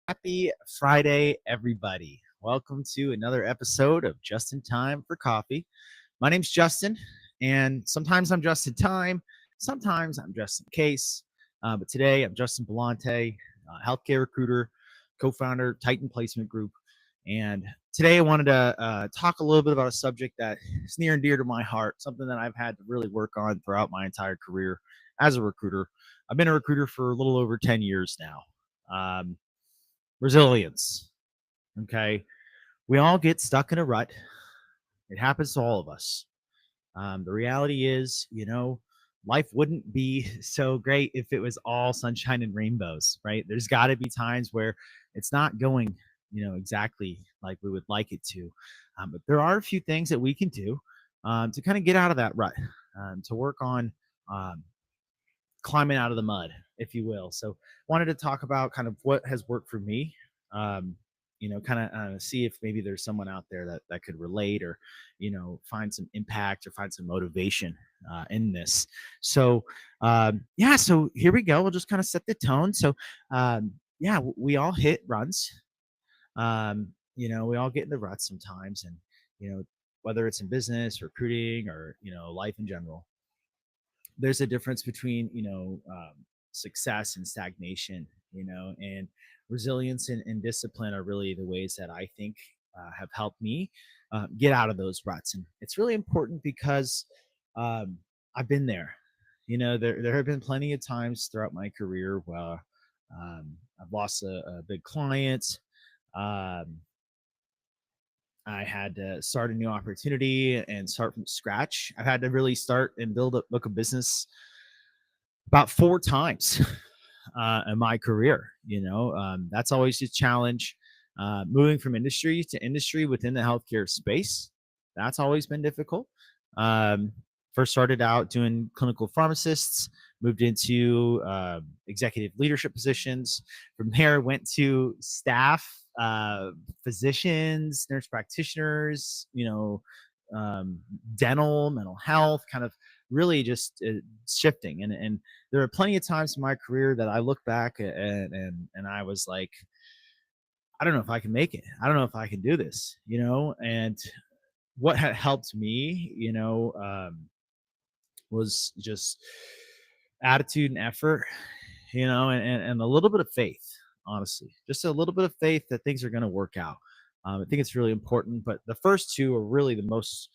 Happy Friday, everybody. Welcome to another episode of Just in Time for Coffee. My name's Justin, and sometimes I'm just in time, sometimes I'm just in case. But today I'm Justin Belante, healthcare recruiter, co founder, Titan Placement Group. And today I wanted to talk a little bit about a subject that is near and dear to my heart, something that I've had to really work on throughout my entire career as a recruiter. I've been a recruiter for a little over 10 years now. Um, Resilience. Okay. We all get stuck in a rut. It happens to all of us. The reality is, life wouldn't be so great if it was all sunshine and rainbows, right? There's got to be times where it's not going, exactly like we would like it to. But there are a few things that we can do to kind of get out of that rut, to work on um, climbing out of the mud, if you will. So, wanted to talk about kind of what has worked for me. Um, kind of see if maybe there's someone out there that could relate or, find some impact or find some motivation in this. So, yeah, so here we go. We'll just kind of set the tone. So, yeah, we all hit runs. We all get in the ruts sometimes, and you know, whether it's in business, recruiting, or life in general, there's a difference between success and stagnation, and resilience and discipline are really the ways that I think have helped me get out of those ruts. And it's really important because um, I've been there. There have been plenty of times throughout my career where I've lost a big client. um, I had to start a new opportunity and start from scratch. I've had to really start and build a book of business about 4 times in my career. That's always a challenge. Moving from industry to industry within the healthcare space, that's always been difficult. Um, First started out doing clinical pharmacists, moved into executive leadership positions. From there, went to staff, physicians, nurse practitioners, um, dental, mental health, kind of really just shifting. And there are plenty of times in my career that I look back and I was like, I don't know if I can make it. I don't know if I can do this, and what had helped me, was just attitude and effort, and a little bit of faith, honestly, just a little bit of faith that things are going to work out. I think it's really important, but the first two are really the most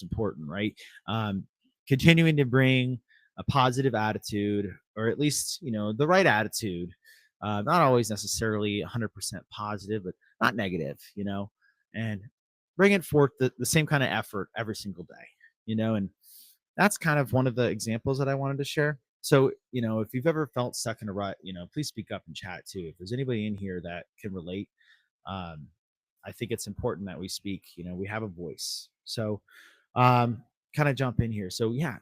important, right? Um, Continuing to bring a positive attitude, or at least the right attitude, not always necessarily 100% positive, but not negative, and bringing forth the same kind of effort every single day, and that's kind of one of the examples that I wanted to share. So, if you've ever felt stuck in a rut, please speak up and chat too. If there's anybody in here that can relate, um, I think it's important that we speak. We have a voice. So, um, kind of jump in here. So, yeah,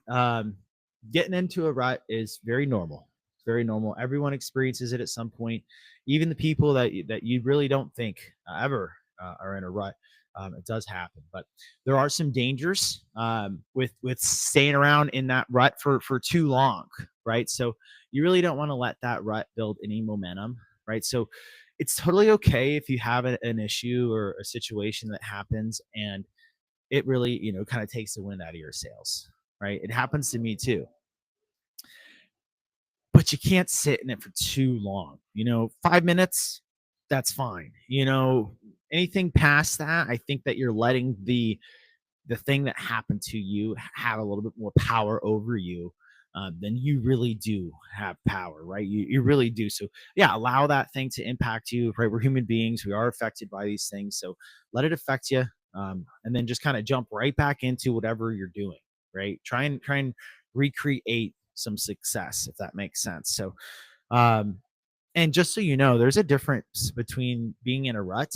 getting into a rut is very normal. It's very normal. Everyone experiences it at some point. Even the people that you really don't think ever are in a rut. It does happen, but there are some dangers with staying around in that rut for too long, right? So you really don't want to let that rut build any momentum, right? So it's totally okay if you have an issue or a situation that happens and it really kind of takes the wind out of your sails, right? It happens to me too, but you can't sit in it for too long. 5 minutes, that's fine. Anything past that, I think that you're letting the thing that happened to you have a little bit more power over you than you really do have power, right? You really do. So yeah, allow that thing to impact you, right? We're human beings. We are affected by these things. So let it affect you. And then just kind of jump right back into whatever you're doing, right? Try and recreate some success, if that makes sense. So, um, and just so you know, there's a difference between being in a rut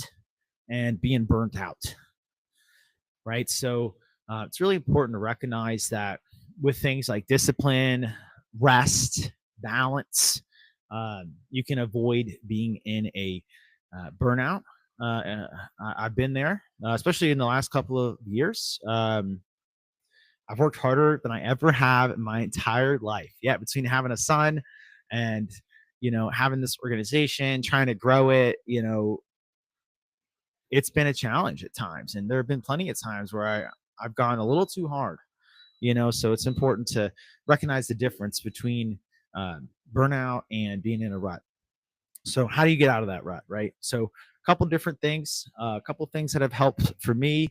and being burnt out, right? So it's really important to recognize that with things like discipline, rest, balance, you can avoid being in a burnout. I've been there, especially in the last couple of years. I've worked harder than I ever have in my entire life. Yeah, between having a son and having this organization, trying to grow it, it's been a challenge at times. And there have been plenty of times where I've gone a little too hard, so it's important to recognize the difference between burnout and being in a rut. So how do you get out of that rut, right? So a couple different things, a couple things that have helped for me,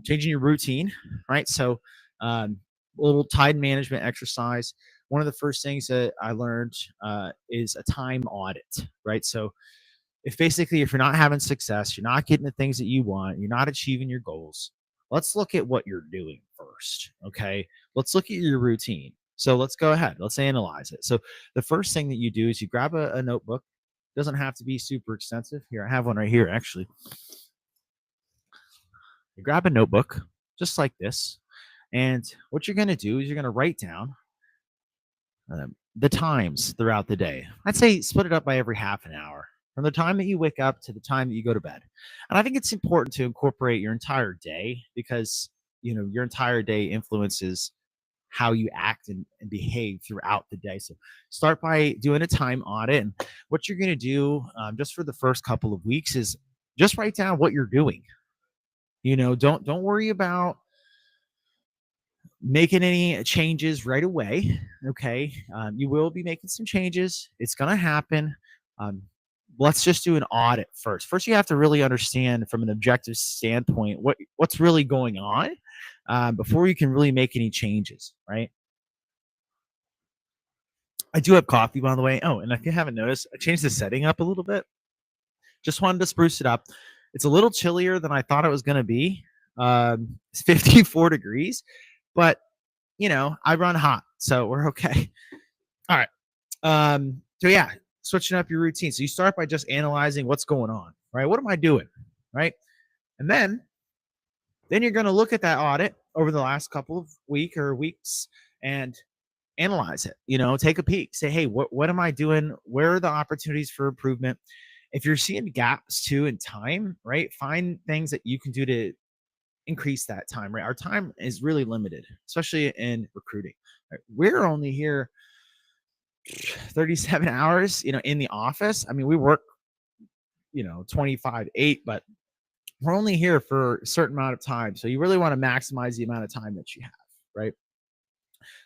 changing your routine, right? So a little time management exercise. One of the first things that I learned is a time audit, right? So if you're not having success, you're not getting the things that you want, you're not achieving your goals, let's look at what you're doing first. Okay. Let's look at your routine. So let's go ahead. Let's analyze it. So the first thing that you do is you grab a notebook. Doesn't have to be super extensive. Here, I have one right here, actually. You grab a notebook just like this. And what you're going to do is you're going to write down the times throughout the day. I'd say split it up by every half an hour from the time that you wake up to the time that you go to bed. And I think it's important to incorporate your entire day because, your entire day influences how you act and behave throughout the day. So start by doing a time audit. And what you're going to do just for the first couple of weeks is just write down what you're doing. Don't worry about making any changes right away. Okay. You will be making some changes. It's going to happen. Um, let's just do an audit first. First, you have to really understand from an objective standpoint what's really going on before you can really make any changes, right? I do have coffee, by the way. Oh, and if you haven't noticed, I changed the setting up a little bit. Just wanted to spruce it up. It's a little chillier than I thought it was going to be. It's 54 degrees, but I run hot, so we're okay. All right. So yeah, switching up your routine. So you start by just analyzing what's going on, right? What am I doing, right? And then you're going to look at that audit over the last couple of weeks and analyze it. Take a peek. Say, hey, what am I doing? Where are the opportunities for improvement? If you're seeing gaps too in time, right? Find things that you can do to increase that time, right? Our time is really limited, especially in recruiting. Right? We're only here 37 hours, in the office. I mean, we work, 25/8, but we're only here for a certain amount of time. So you really want to maximize the amount of time that you have, right?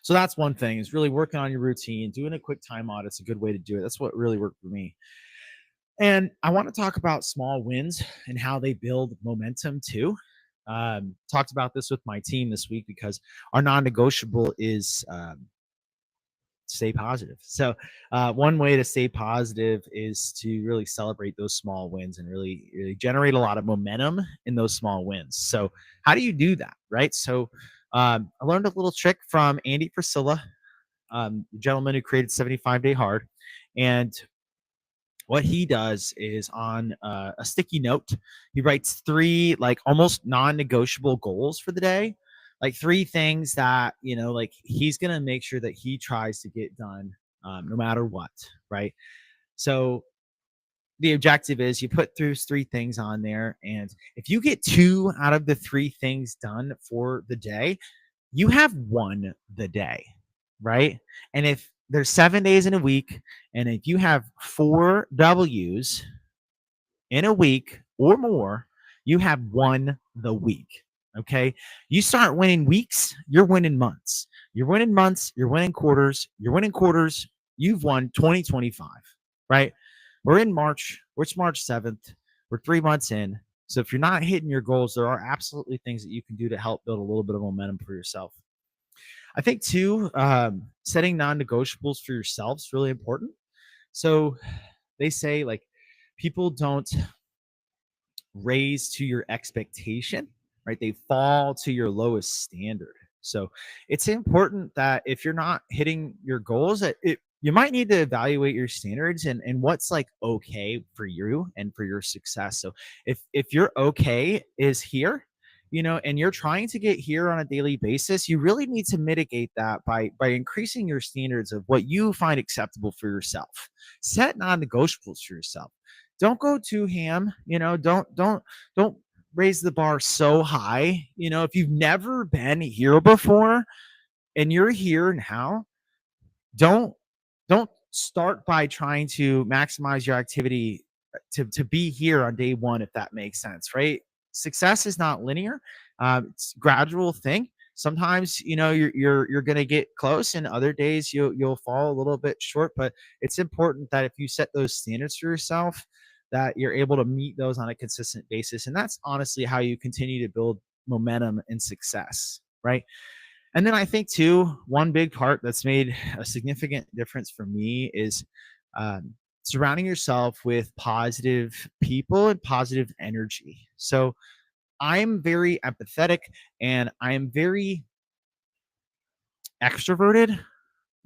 So that's one thing is really working on your routine, doing a quick time audit. It's a good way to do it. That's what really worked for me. And I want to talk about small wins and how they build momentum too. Talked about this with my team this week because our non-negotiable is stay positive. So one way to stay positive is to really celebrate those small wins and really generate a lot of momentum in those small wins. So how do you do that, right? So I learned a little trick from Andy Priscilla, the gentleman who created 75 Day Hard. And what he does is on a sticky note, he writes 3 like almost non-negotiable goals for the day, like 3 things that, like he's going to make sure that he tries to get done no matter what. Right. So the objective is you put through 3 things on there. And if you get 2 out of the 3 things done for the day, you have won the day. Right. And if there's 7 days in a week, and if you have 4 W's in a week or more, you have won the week. Okay. You start winning weeks, you're winning months. You're winning months, you're winning quarters, you're winning quarters. You've won 2025, right? We're in March. It's March 7th. We're 3 months in. So if you're not hitting your goals, there are absolutely things that you can do to help build a little bit of momentum for yourself. I think too, setting non-negotiables for yourself is really important. So they say like people don't raise to your expectation, right? They fall to your lowest standard. So it's important that if you're not hitting your goals, you might need to evaluate your standards and what's like okay for you and for your success. So if your okay is here, and you're trying to get here on a daily basis, you really need to mitigate that by increasing your standards of what you find acceptable for yourself. Set non-negotiables for yourself. Don't go too ham, don't raise the bar so high. If you've never been here before and you're here now, don't start by trying to maximize your activity to be here on day one, if that makes sense, right? Success is not linear. It's a gradual thing. Sometimes, you're going to get close, and other days you'll fall a little bit short. But it's important that if you set those standards for yourself, that you're able to meet those on a consistent basis. And that's honestly how you continue to build momentum and success, right? And then I think too, one big part that's made a significant difference for me is surrounding yourself with positive people and positive energy. So I'm very empathetic and I am very extroverted.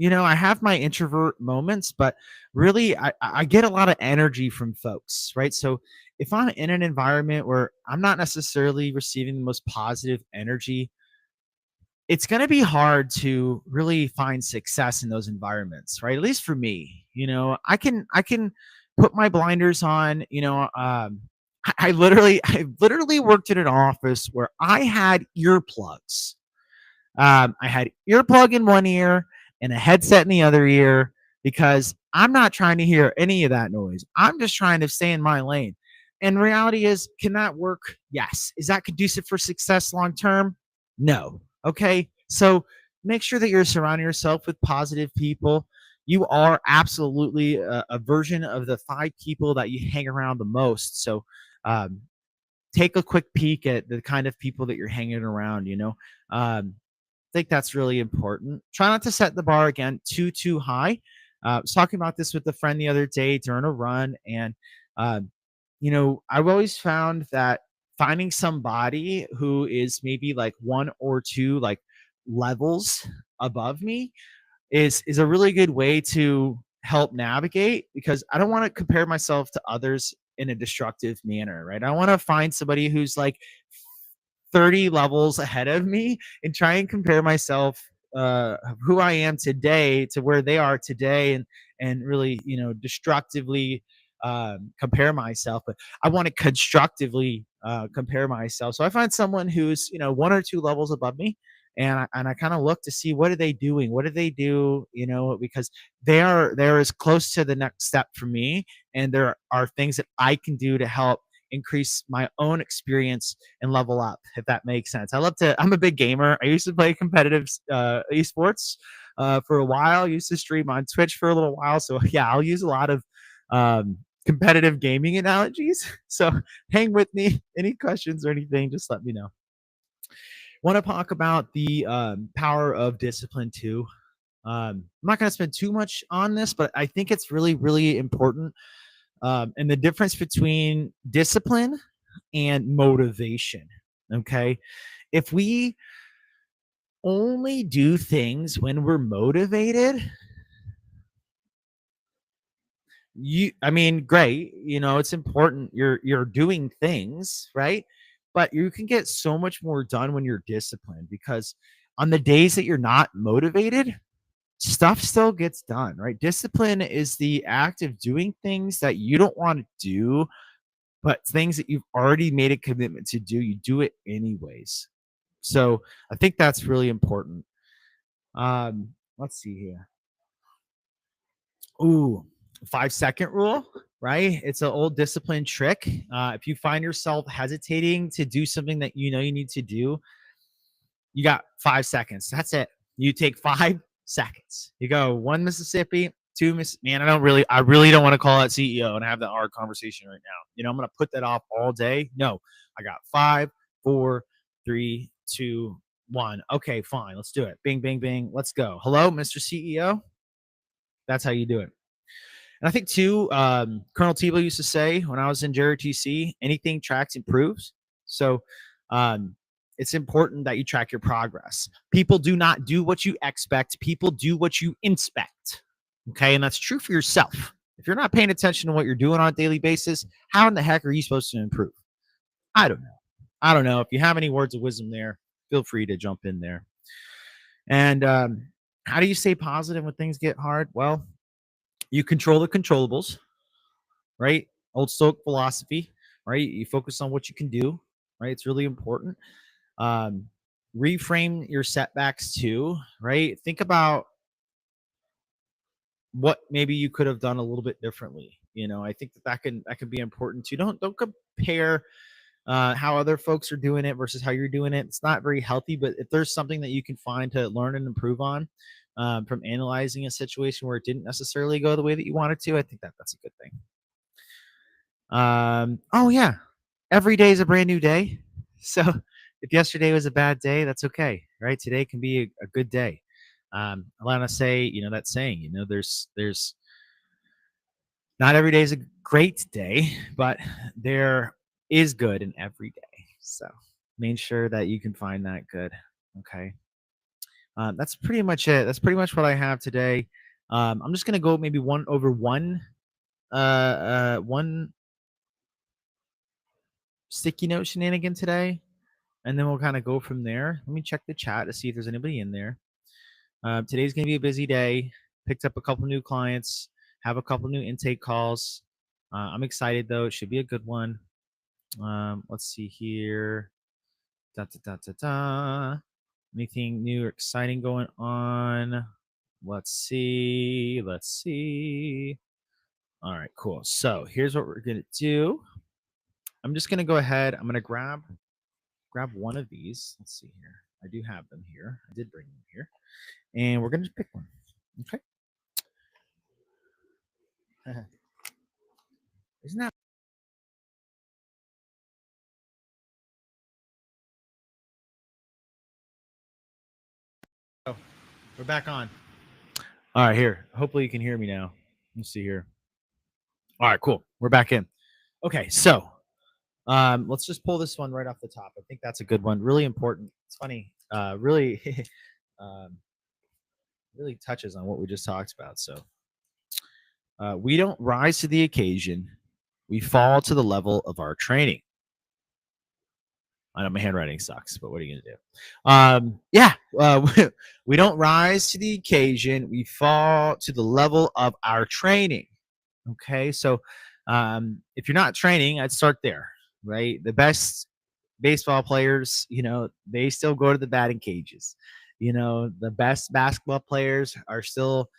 I have my introvert moments, but really I get a lot of energy from folks, right? So if I'm in an environment where I'm not necessarily receiving the most positive energy, it's going to be hard to really find success in those environments, right? At least for me, I can put my blinders on. I literally worked in an office where I had earplugs. I had earplug in one ear and a headset in the other ear because I'm not trying to hear any of that noise. I'm just trying to stay in my lane. And reality is, can that work? Yes. Is that conducive for success long term? No. Okay. So make sure that you're surrounding yourself with positive people. You are absolutely a version of the five people that you hang around the most. So um, take a quick peek at the kind of people that you're hanging around. Think that's really important. Try not to set the bar again too high. I was talking about this with a friend the other day during a run, and I've always found that finding somebody who is maybe like one or two like levels above me is a really good way to help navigate, because I don't want to compare myself to others in a destructive manner, right? I want to find somebody who's like 30 levels ahead of me and try and compare myself, who I am today to where they are today, and really, destructively compare myself. But I want to constructively compare myself. So I find someone who's, one or two levels above me, and I kind of look to see what are they doing, what do they do, because they're as close to the next step for me, and there are things that I can do to help increase my own experience and level up, if that makes sense. I'm a big gamer. I used to play competitive esports for a while. I used to stream on Twitch for a little while. So yeah, I'll use a lot of competitive gaming analogies. So hang with me. Any questions or anything, just let me know. Want to talk about the power of discipline too. I'm not going to spend too much on this, but I think it's really, really important. And the difference between discipline and motivation. Okay. If we only do things when we're motivated, I mean, great, it's important you're doing things, right? But you can get so much more done when you're disciplined, because on the days that you're not motivated, stuff still gets done, right? Discipline is the act of doing things that you don't want to do, but things that you've already made a commitment to do, you do it anyways. So I think that's really important. Let's see here. Ooh, 5-second rule, right? It's an old discipline trick. If you find yourself hesitating to do something that you know you need to do, you got 5 seconds. That's it. You take 5 seconds. You go one Mississippi, two Miss. Man, I really don't want to call that CEO and have that hard conversation right now. I'm gonna put that off all day. No, I got 5, 4, 3, 2, 1. Okay, fine. Let's do it. Bing, bing, bing. Let's go. Hello, Mr. CEO. That's how you do it. And I think too, Colonel Tebow used to say when I was in JRTC, anything tracked improves. So it's important that you track your progress. People do not do what you expect. People do what you inspect. Okay. And that's true for yourself. If you're not paying attention to what you're doing on a daily basis, how in the heck are you supposed to improve? I don't know. I don't know. If you have any words of wisdom there, feel free to jump in there. And how do you stay positive when things get hard? Well, you control the controllables, right? Old Stoic philosophy, right? You focus on what you can do, right? It's really important. Um, Reframe your setbacks too, right? Think about what maybe you could have done a little bit differently. I think that can be important too. Don't compare how other folks are doing it versus how you're doing it. It's not very healthy, but if there's something that you can find to learn and improve on from analyzing a situation where it didn't necessarily go the way that you wanted to, I think that's a good thing. Oh yeah, every day is a brand new day. So if yesterday was a bad day, that's okay, right? Today can be a good day. I want to say, that saying, there's not every day is a great day, but there is good in every day. So make sure that you can find that good. Okay. That's pretty much it. That's pretty much what I have today. I'm just gonna go maybe one sticky note shenanigan today, and then we'll kind of go from there. Let me check the chat to see if there's anybody in there. Today's gonna be a busy day. Picked up a couple new clients, have a couple new intake calls. I'm excited though. It should be a good one. Let's see here. Da, da, da, da, da. Anything new or exciting going on? Let's see. Let's see. All right, cool. So here's what we're gonna do. I'm just gonna go ahead. I'm gonna grab one of these. Let's see here. I do have them here. I did bring them here, and we're gonna just pick one. Okay. Isn't that? Oh, we're back on. All right, here. Hopefully you can hear me now. Let's see here. All right, cool. We're back in. Okay, so let's just pull this one right off the top. I think that's a good one. Really important. It's funny. Really, um, really touches on what we just talked about. So, we don't rise to the occasion; we fall to the level of our training. I know my handwriting sucks, but what are you gonna do? Yeah, we don't rise to the occasion; we fall to the level of our training. Okay, so if you're not training, I'd start there. Right, the best baseball players, they still go to the batting cages. The best basketball players are still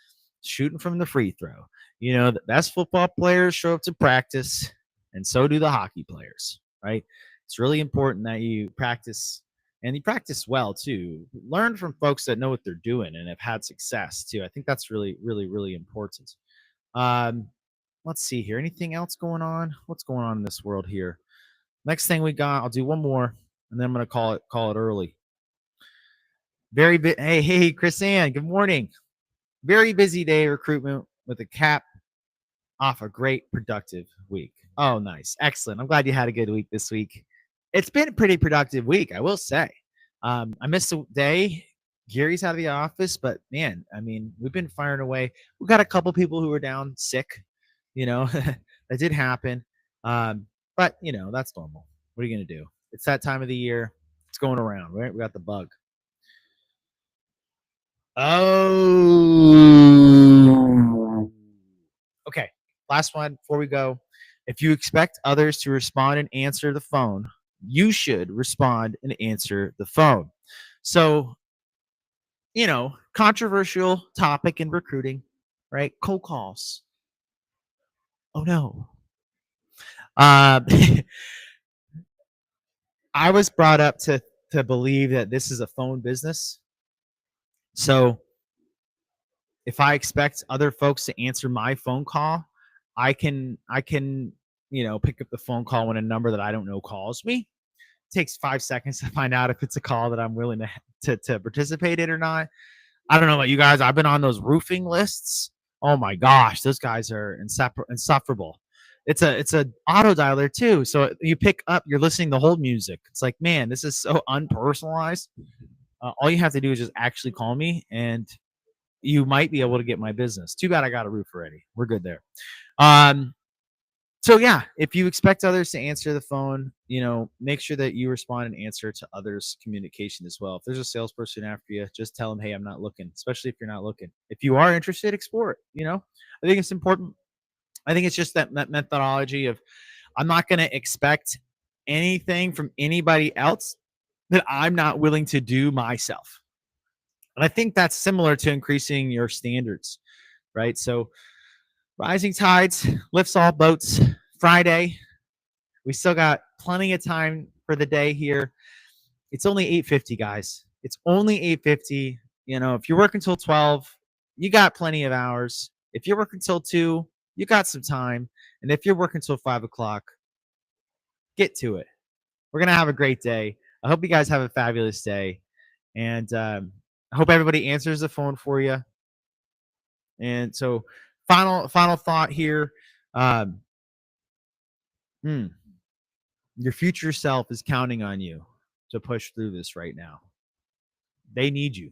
shooting from the free throw. The best football players show up to practice, and so do the hockey players, right? It's really important that you practice and you practice well too. Learn from folks that know what they're doing and have had success too. I think that's really, really, really important. Um, let's see here. Anything else going on? What's going on in this world here? Next thing we got, I'll do one more, and then I'm gonna call it early. Hey, Chris Ann, good morning. Very busy day recruitment with a cap off a great productive week. Oh, nice, excellent. I'm glad you had a good week this week. It's been a pretty productive week, I will say. I missed a day. Gary's out of the office, but man, I mean, we've been firing away. We got a couple people who were down sick. That did happen. But that's normal. What are you gonna do? It's that time of the year. It's going around, right? We got the bug. Oh. Okay. Last one before we go. If you expect others to respond and answer the phone, you should respond and answer the phone. So, controversial topic in recruiting, right? Cold calls. Oh no. Um, I was brought up to believe that this is a phone business. So if I expect other folks to answer my phone call, I can pick up the phone call when a number that I don't know calls me. It takes 5 seconds to find out if it's a call that I'm willing to participate in or not. I don't know about you guys. I've been on those roofing lists. Oh my gosh, those guys are insufferable. It's a auto dialer too. So you pick up, you're listening to hold music. It's like, man, this is so unpersonalized. All you have to do is just actually call me, and you might be able to get my business. Too bad I got a roof already. We're good there. Um, so yeah, if you expect others to answer the phone, make sure that you respond and answer to others' communication as well. If there's a salesperson after you, just tell them, hey, I'm not looking, especially if you're not looking. If you are interested, explore it. I think it's important. I think it's just that methodology of I'm not going to expect anything from anybody else that I'm not willing to do myself. And I think that's similar to increasing your standards. right? So rising tides lifts all boats. Friday, we still got plenty of time for the day here. It's only 8:50, guys. It's only 8:50. You know, if you're working till 12, you got plenty of hours. If you're working till 2, you got some time. And if you're working till 5 o'clock, get to it. We're gonna have a great day. I hope you guys have a fabulous day, and I hope everybody answers the phone for you. And so, final thought here. Um, hmm, your future self is counting on you to push through this right now. They need you.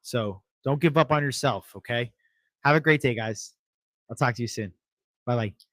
So don't give up on yourself, okay? Have a great day, guys. I'll talk to you soon. Bye bye.